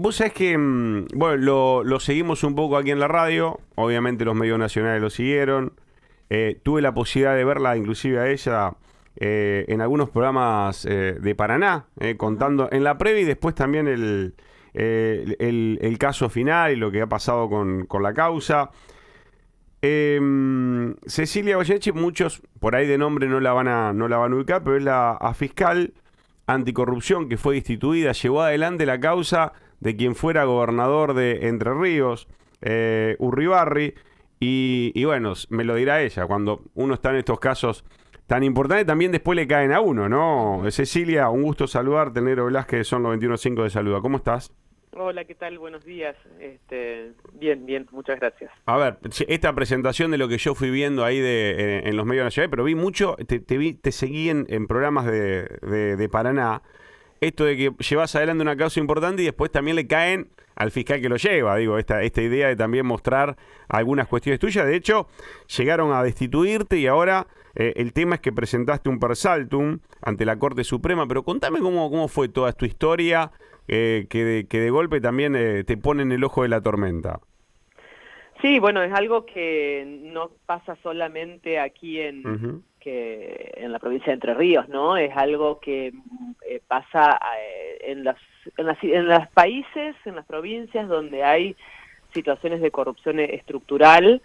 vos sabés que, bueno, lo seguimos un poco aquí en la radio, obviamente los medios nacionales lo siguieron, tuve la posibilidad de verla inclusive a ella en algunos programas de Paraná, contando en la previa y después también el caso final y lo que ha pasado con la causa. Cecilia Goyeneche, muchos por ahí de nombre no la van a ubicar, pero es la fiscal anticorrupción que fue destituida, llevó adelante la causa de quien fuera gobernador de Entre Ríos, Urribarri, y bueno, me lo dirá ella, cuando uno está en estos casos tan importantes, también después le caen a uno, ¿no? Cecilia, un gusto saludarte, Negro Velázquez, son los 21.05 de Saluda, ¿cómo estás? Hola, ¿qué tal? Buenos días. Bien, muchas gracias. A ver, esta presentación de lo que yo fui viendo ahí en los medios nacionales, pero vi mucho, te seguí en programas de Paraná, esto de que llevas adelante una causa importante y después también le caen al fiscal que lo lleva, digo, esta idea de también mostrar algunas cuestiones tuyas. De hecho, llegaron a destituirte y ahora el tema es que presentaste un persaltum ante la Corte Suprema, pero contame cómo fue toda tu historia, que de golpe también te pone en el ojo de la tormenta. Sí, bueno, es algo que no pasa solamente aquí Uh-huh. en la provincia de Entre Ríos, ¿no? Es algo que pasa en los países, en las provincias donde hay situaciones de corrupción estructural.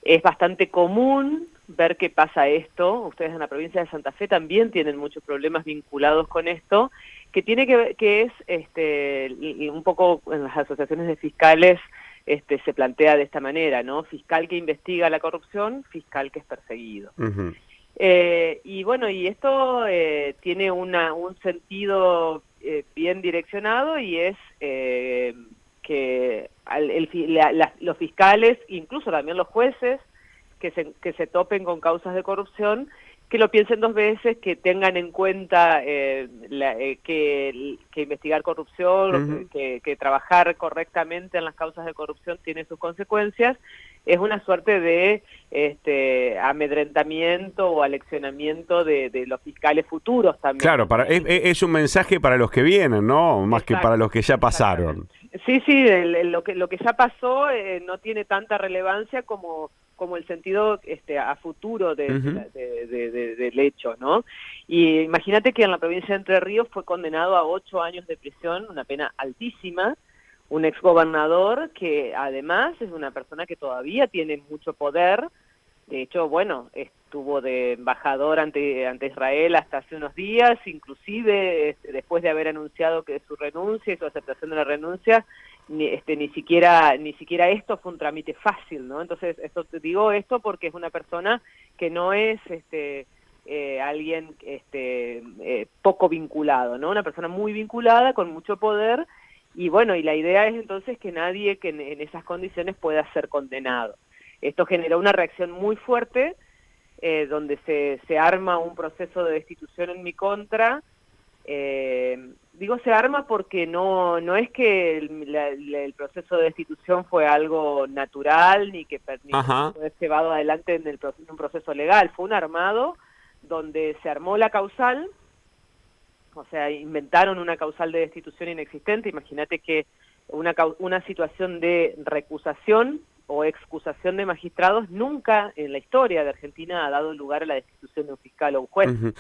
Es bastante común ver que pasa esto. Ustedes en la provincia de Santa Fe también tienen muchos problemas vinculados con esto, que tiene que es un poco en las asociaciones de fiscales se plantea de esta manera, ¿no? Fiscal que investiga la corrupción, fiscal que es perseguido. Uh-huh. Y bueno, y esto tiene un sentido bien direccionado, y es que los fiscales, incluso también los jueces, que se topen con causas de corrupción, que lo piensen dos veces, que tengan en cuenta que investigar corrupción, Uh-huh. que trabajar correctamente en las causas de corrupción tiene sus consecuencias. Es una suerte de amedrentamiento o aleccionamiento de los fiscales futuros también. Claro, es un mensaje para los que vienen, ¿no? Más que para los que ya pasaron. Sí, lo que ya pasó no tiene tanta relevancia como el sentido a futuro Uh-huh. del hecho, ¿no? Y imagínate que en la provincia de Entre Ríos fue condenado a 8 años de prisión, una pena altísima, un exgobernador que además es una persona que todavía tiene mucho poder. De hecho, bueno, estuvo de embajador ante Israel hasta hace unos días, inclusive después de haber anunciado que su renuncia y su aceptación de la renuncia, ni siquiera esto fue un trámite fácil, ¿no? Entonces, te digo esto porque es una persona que no es alguien poco vinculado, ¿no? Una persona muy vinculada, con mucho poder, y bueno, y la idea es entonces que nadie que en esas condiciones pueda ser condenado. Esto generó una reacción muy fuerte, donde se arma un proceso de destitución en mi contra. Digo se arma porque no es que el proceso de destitución fue algo natural, ni que Ajá. fue llevado adelante en un proceso legal. Fue un armado donde se armó la causal, o sea, inventaron una causal de destitución inexistente. Imagínate que una situación de recusación o excusación de magistrados nunca en la historia de Argentina ha dado lugar a la destitución de un fiscal o un juez. Uh-huh.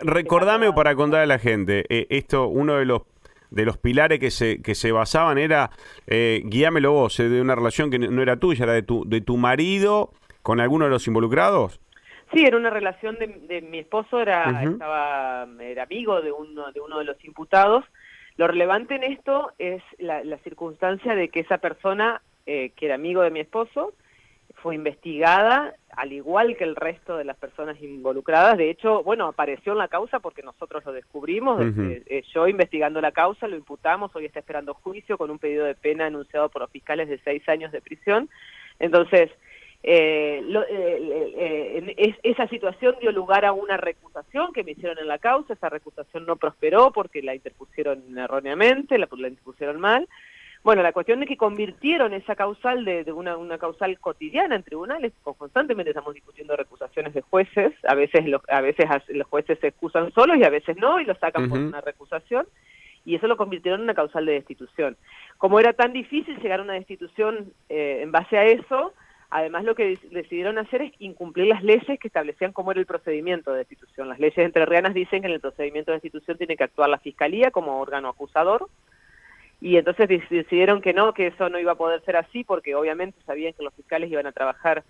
Recordame para contar a la gente, esto, uno de los pilares que se basaban era, guíamelo vos, de una relación que no era tuya, era de tu marido con alguno de los involucrados. Sí, era una relación de mi esposo, era Uh-huh. amigo de uno de los imputados. Lo relevante en esto es la circunstancia de que esa persona, que era amigo de mi esposo, fue investigada, al igual que el resto de las personas involucradas. De hecho, bueno, apareció en la causa porque nosotros lo descubrimos. Uh-huh. Yo investigando la causa, lo imputamos, hoy está esperando juicio con un pedido de pena anunciado por los fiscales de 6 años de prisión. Entonces, esa situación dio lugar a una recusación que me hicieron en la causa. Esa recusación no prosperó porque la interpusieron erróneamente, la interpusieron mal. Bueno, la cuestión es que convirtieron esa causal de una causal cotidiana en tribunales. Constantemente estamos discutiendo recusaciones de jueces. A veces los jueces se excusan solos y a veces no, y lo sacan por una recusación. y eso lo convirtieron en una causal de destitución. Como era tan difícil llegar a una destitución en base a eso, además lo que decidieron hacer es incumplir las leyes que establecían cómo era el procedimiento de destitución. Las leyes entrerrianas dicen que en el procedimiento de destitución tiene que actuar la Fiscalía como órgano acusador, y entonces decidieron que no, que eso no iba a poder ser así, porque obviamente sabían que los fiscales iban a trabajar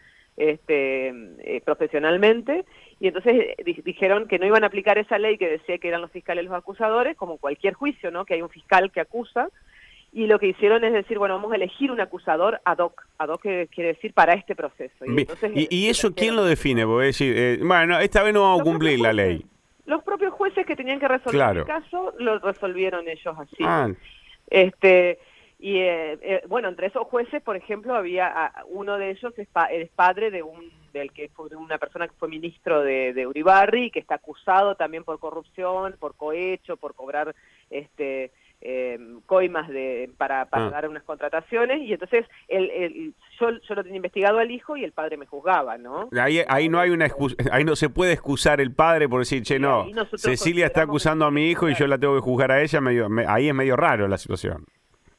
profesionalmente, y entonces dijeron que no iban a aplicar esa ley que decía que eran los fiscales los acusadores, como cualquier juicio, ¿no? Que hay un fiscal que acusa, y lo que hicieron es decir, bueno, vamos a elegir un acusador ad hoc que quiere decir para este proceso. Y, entonces, ¿Y eso quién lo define? Porque decir, bueno, esta vez no vamos a cumplir la ley. Los propios jueces que tenían que resolver el caso, lo resolvieron ellos así. Bueno, entre esos jueces, por ejemplo, había uno de ellos es padre de una persona que fue ministro de Uribarri, que está acusado también por corrupción, por cohecho, por cobrar coimas para dar unas contrataciones, y entonces yo lo tenía investigado al hijo y el padre me juzgaba, ¿no? Ahí no hay una excusa, ahí no se puede excusar el padre por decir, che, no, Cecilia está acusando a mi hijo y yo la tengo que juzgar a ella, ahí es medio raro la situación.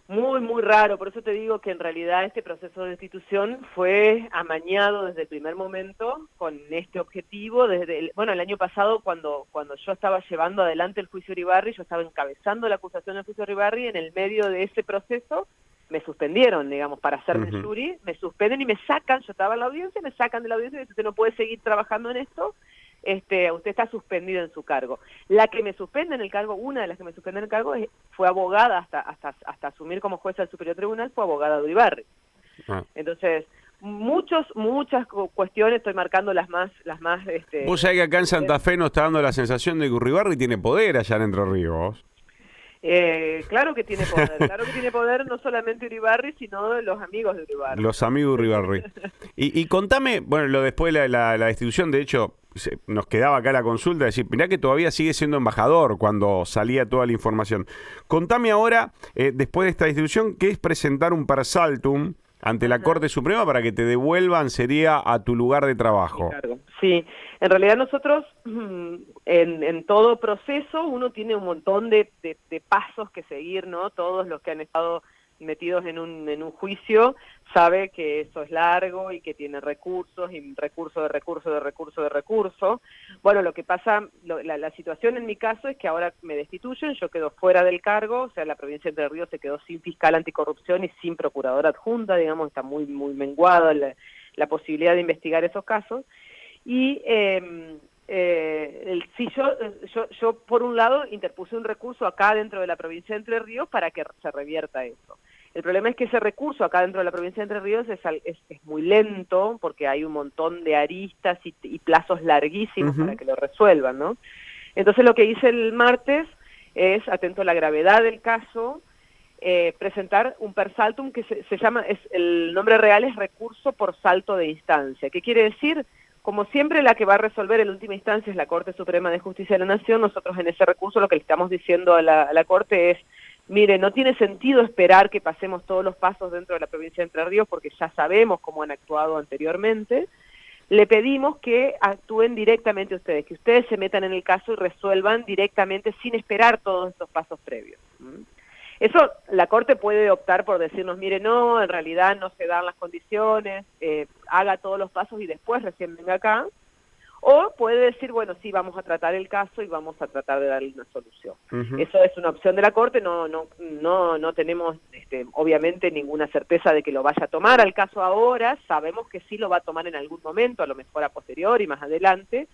Muy, muy raro, por eso te digo que en realidad este proceso de destitución fue amañado desde el primer momento con este objetivo. El año pasado cuando yo estaba llevando adelante el juicio Uribarri, yo estaba encabezando la acusación del juicio Uribarri, en el medio de ese proceso me suspendieron, digamos, para hacerme jury, me suspenden y me sacan, yo estaba en la audiencia, me sacan de la audiencia y dicen, usted no puede seguir trabajando en esto, usted está suspendido en su cargo. La que me suspende en el cargo, una de las que me suspende en el cargo, fue abogada hasta asumir como jueza del Superior Tribunal, fue abogada de Uribarri. Entonces, muchas cuestiones, estoy marcando las más Vos sabés que acá en Santa Fe nos está dando la sensación de que Uribarri tiene poder allá en Entre Ríos. Claro que tiene poder, no solamente Uribarri, sino los amigos de Uribarri. Los amigos de Uribarri. y contame, bueno, después de la destitución, de hecho, nos quedaba acá la consulta, decir, mirá que todavía sigue siendo embajador cuando salía toda la información. Contame ahora, después de esta destitución, ¿qué es presentar un per saltum ante la Corte Suprema para que te devuelvan, sería a tu lugar de trabajo? Sí, en realidad nosotros en todo proceso uno tiene un montón de pasos que seguir, ¿no? Todos los que han estado metidos en un juicio sabe que eso es largo y que tiene recursos y recurso de recurso de recurso de recurso. Bueno, lo que pasa, la situación en mi caso es que ahora me destituyen, yo quedo fuera del cargo, o sea, la provincia de Entre Ríos se quedó sin fiscal anticorrupción y sin procuradora adjunta, digamos, está muy menguada la posibilidad de investigar esos casos. Y yo por un lado interpuse un recurso acá dentro de la provincia de Entre Ríos para que se revierta eso. El problema es que ese recurso acá dentro de la provincia de Entre Ríos es muy lento porque hay un montón de aristas y plazos larguísimos para que lo resuelvan, ¿no? Entonces lo que hice el martes es, atento a la gravedad del caso, presentar un per saltum que se llama, el nombre real es recurso por salto de instancia. ¿Qué quiere decir? Como siempre, la que va a resolver en última instancia es la Corte Suprema de Justicia de la Nación. Nosotros en ese recurso lo que le estamos diciendo a la Corte es, mire, no tiene sentido esperar que pasemos todos los pasos dentro de la provincia de Entre Ríos porque ya sabemos cómo han actuado anteriormente. Le pedimos que actúen directamente ustedes, que ustedes se metan en el caso y resuelvan directamente sin esperar todos estos pasos previos. Eso la Corte puede optar por decirnos, mire, no, en realidad no se dan las condiciones, haga todos los pasos y después recién venga acá. O puede decir, bueno, sí, vamos a tratar el caso y vamos a tratar de darle una solución. Eso es una opción de la Corte, no tenemos obviamente ninguna certeza de que lo vaya a tomar al caso ahora, sabemos que sí lo va a tomar en algún momento, a lo mejor a posteriori, más adelante,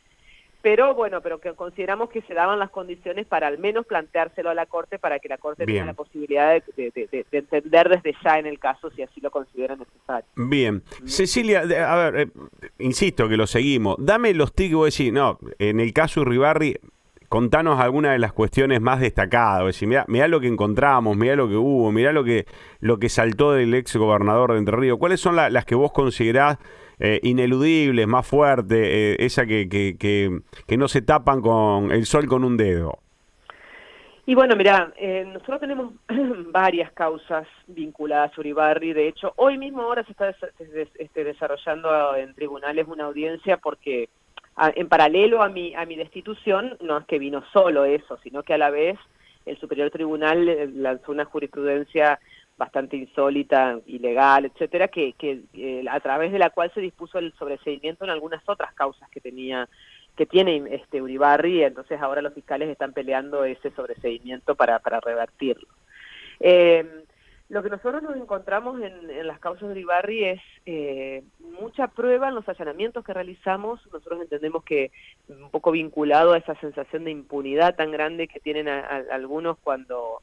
pero que consideramos que se daban las condiciones para al menos planteárselo a la Corte para que la Corte tenga la posibilidad de entender desde ya en el caso si así lo considera necesario. Bien. Cecilia, a ver, insisto que lo seguimos. Dame los tics, vos decís, no, en el caso Uribarri, contanos algunas de las cuestiones más destacadas. Decir, mirá lo que encontramos, mirá lo que hubo, mirá lo que saltó del ex gobernador de Entre Ríos. ¿Cuáles son las que vos considerás ineludibles, más fuertes, esa que no se tapan con el sol con un dedo? Y bueno, mirá, nosotros tenemos varias causas vinculadas a Uribarri. De hecho, hoy mismo ahora se está desarrollando en tribunales una audiencia porque en paralelo a mi destitución, no es que vino solo eso, sino que a la vez el Superior Tribunal lanzó una jurisprudencia bastante insólita, ilegal, etcétera, que a través de la cual se dispuso el sobreseimiento en algunas otras causas que tiene Uribarri, entonces ahora los fiscales están peleando ese sobreseimiento para revertirlo. Lo que nosotros nos encontramos en las causas de Uribarri es mucha prueba en los allanamientos que realizamos. Nosotros entendemos que un poco vinculado a esa sensación de impunidad tan grande que tienen algunos cuando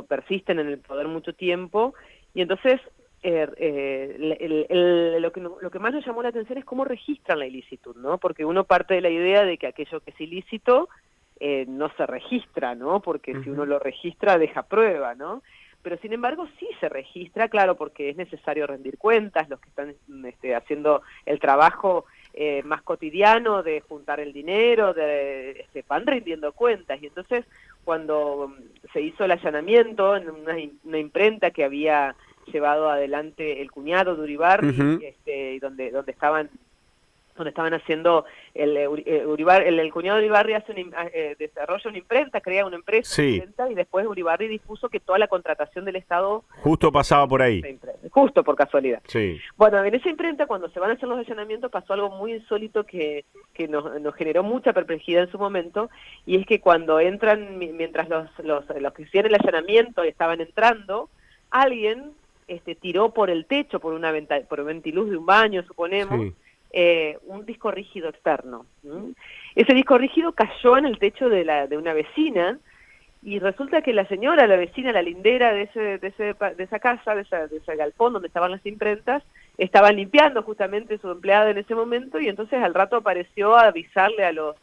persisten en el poder mucho tiempo, y entonces lo que más nos llamó la atención es cómo registran la ilicitud, ¿no? Porque uno parte de la idea de que aquello que es ilícito no se registra, ¿no? Porque si uno lo registra deja prueba, ¿no? Pero sin embargo sí se registra, claro, porque es necesario rendir cuentas, los que están haciendo el trabajo más cotidiano de juntar el dinero, van rindiendo cuentas, y entonces cuando se hizo el allanamiento en una imprenta que había llevado adelante el cuñado de Uribarri, y donde estaban haciendo el cuñado de Uribarri desarrolla una imprenta, crea una empresa, sí, una imprenta, y después Uribarri dispuso que toda la contratación del Estado justo pasaba por ahí, justo por casualidad. Sí. Bueno, en esa imprenta, cuando se van a hacer los allanamientos, pasó algo muy insólito que nos generó mucha perplejidad en su momento, y es que cuando entran, mientras los que hicieron el allanamiento estaban entrando, alguien tiró por el techo, por un ventiluz de un baño, suponemos, Sí. Un disco rígido externo. Ese disco rígido cayó en el techo de una vecina, y resulta que la vecina, la lindera de esa casa, de ese galpón donde estaban las imprentas, estaban limpiando justamente su empleada en ese momento, y entonces al rato apareció a avisarle a los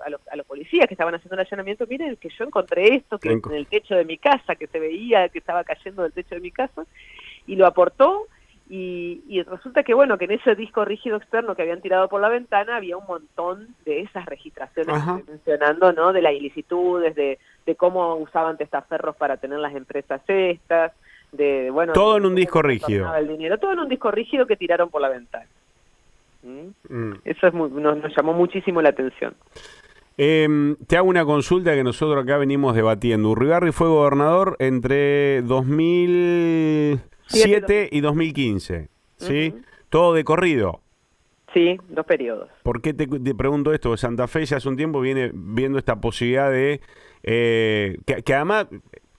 policías que estaban haciendo el allanamiento: miren que yo encontré esto que en el techo de mi casa, que se veía que estaba cayendo del techo de mi casa, y lo aportó. Y resulta que, bueno, que en ese disco rígido externo que habían tirado por la ventana había un montón de esas registraciones que estoy mencionando, ¿no? De las ilicitudes, de cómo usaban testaferros para tener las empresas estas, todo en un disco rígido. El dinero, todo en un disco rígido que tiraron por la ventana. Eso nos llamó muchísimo la atención. Te hago una consulta que nosotros acá venimos debatiendo. Uribarri fue gobernador entre 2007 y 2015, ¿sí? Todo de corrido. Sí, 2 periodos. ¿Por qué te pregunto esto? Santa Fe ya hace un tiempo viene viendo esta posibilidad de... que además,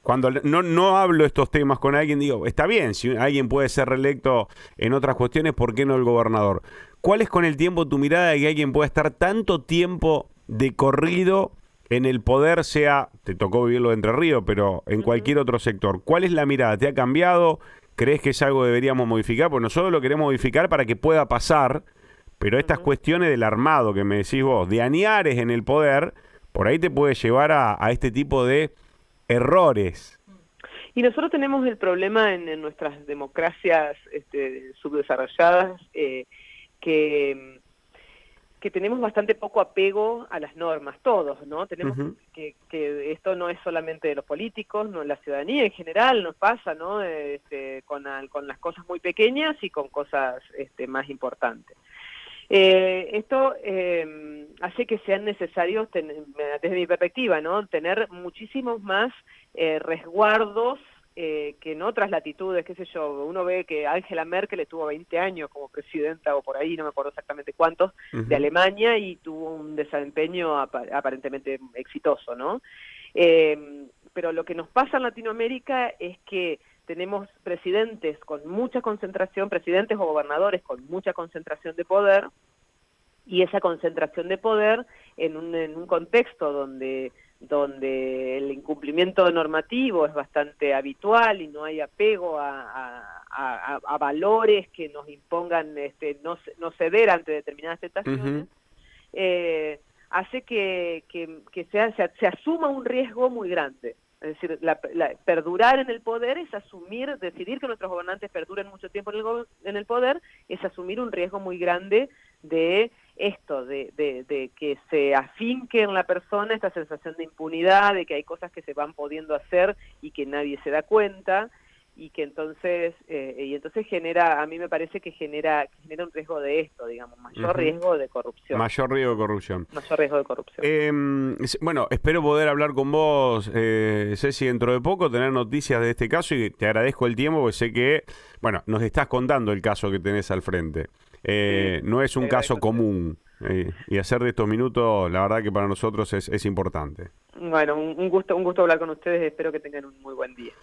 cuando no hablo estos temas con alguien, digo, está bien, si alguien puede ser reelecto en otras cuestiones, ¿por qué no el gobernador? ¿Cuál es con el tiempo tu mirada de que alguien pueda estar tanto tiempo de corrido en el poder, sea, te tocó vivirlo de Entre Ríos, pero en cualquier otro sector? ¿Cuál es la mirada? ¿Te ha cambiado? ¿Crees que es algo que deberíamos modificar? Pues nosotros lo queremos modificar para que pueda pasar, pero estas cuestiones del armado que me decís vos, de Añares en el poder, por ahí te puede llevar a este tipo de errores. Y nosotros tenemos el problema en nuestras democracias subdesarrolladas, que tenemos bastante poco apego a las normas, todos, ¿no? Tenemos que esto no es solamente de los políticos, no, la ciudadanía en general nos pasa, ¿no? Con las cosas muy pequeñas y con cosas más importantes. Esto hace que sean necesarios, desde mi perspectiva, ¿no? Tener muchísimos más resguardos que en otras latitudes, qué sé yo. Uno ve que Angela Merkel estuvo 20 años como presidenta, o por ahí, no me acuerdo exactamente cuántos, de Alemania, y tuvo un desempeño aparentemente exitoso, ¿no? Pero lo que nos pasa en Latinoamérica es que tenemos presidentes con mucha concentración, presidentes o gobernadores con mucha concentración de poder, y esa concentración de poder en un contexto donde el incumplimiento normativo es bastante habitual y no hay apego a valores que nos impongan no ceder ante determinadas tentaciones, hace que se asuma un riesgo muy grande. Es decir, perdurar en el poder es decidir que nuestros gobernantes perduren mucho tiempo en el poder, es asumir un riesgo muy grande de esto, de que se afinque en la persona esta sensación de impunidad, de que hay cosas que se van pudiendo hacer y que nadie se da cuenta. y que entonces genera, a mí me parece que genera un riesgo de esto, digamos, mayor riesgo de corrupción. Mayor riesgo de corrupción. Mayor riesgo de corrupción. Bueno, espero poder hablar con vos, Ceci, dentro de poco, tener noticias de este caso, y te agradezco el tiempo, porque sé que, bueno, nos estás contando el caso que tenés al frente. No es un caso común, y hacer de estos minutos, la verdad que para nosotros es importante. Bueno, un gusto hablar con ustedes, espero que tengan un muy buen día.